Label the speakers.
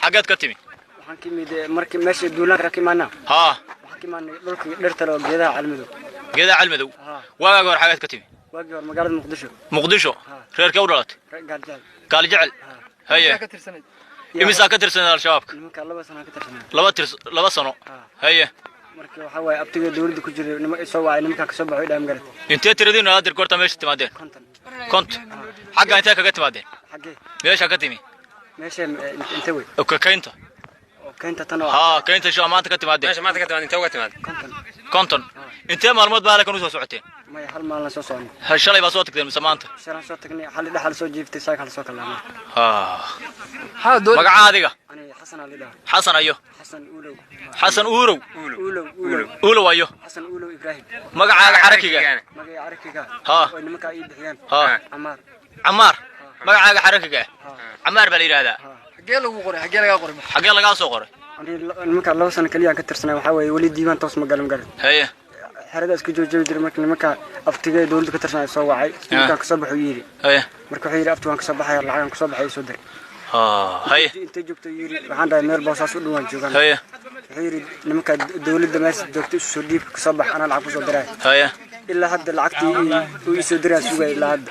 Speaker 1: حاجات كتمي
Speaker 2: حكيمي مركي ماشي دولان ركيمانا
Speaker 1: ها
Speaker 2: حكيمانا دولكي درتلو جيدا على المدو
Speaker 1: جيدا على المدو واقع حاجات كتمي
Speaker 2: واقع مقالة
Speaker 1: مقدشو خير كورات قال جعل هيا إمسا كتر سنة الشباب لبا سنة هيا
Speaker 2: markii waxa way abtiga dawladda ku jiray nima soo waay nimanka ka soo baxay dhaam garad
Speaker 1: intee tiradin aad dirkoorta meesha timaadeen kont xagga intee kaga timaadeen
Speaker 2: xagee
Speaker 1: meesha ka timi
Speaker 2: meesha intee way
Speaker 1: oo kaynta
Speaker 2: tan
Speaker 1: ha kaynta soo maanta ka timaadeen
Speaker 3: meesha maanta ka timaadeen intee uga timaadeen
Speaker 1: konton intee maalmood baa la kan soo socoteen
Speaker 2: ma hal maalin soo socon
Speaker 1: shalay baa soo tagteen mise maanta
Speaker 2: shalay soo tagnay hal dhaxal soo jiiftay saakal soo kalaana
Speaker 1: ha magacaadiga
Speaker 2: ani xasan ali daa
Speaker 1: xasan ayo
Speaker 2: حسن أورو
Speaker 1: أولو أيوه
Speaker 2: حسن أولو إبراهيم
Speaker 1: مقعد حركية
Speaker 2: مقعد حركية
Speaker 1: ها
Speaker 2: وإنما كايد بحيان
Speaker 1: ها عمار مقعد حركية عمار بالي هذا حقي له قاصو قري
Speaker 2: المكان الله سنة كليا كتر سنة وحاول وليد ديوان توس مقال مقال
Speaker 1: هي
Speaker 2: حرد اسكو جو در المكان افتيجي دولد كتر سنة سو وعي مكان كصبح ويري
Speaker 1: هي
Speaker 2: marka xiriir aftu waan ka soo baxay lacag ka soo baxay soo dir
Speaker 1: هي
Speaker 2: inta joogto yiri waxaan dhahay meel boosaas u dhawaan joogan
Speaker 1: هي
Speaker 2: xiriir nimanka dawladda meesha joogto soo dhiib ka soo bax ana lacag ku soo diray
Speaker 1: هي
Speaker 2: ilaa hadda lacagtii uu soo diray sugay ilaa hadda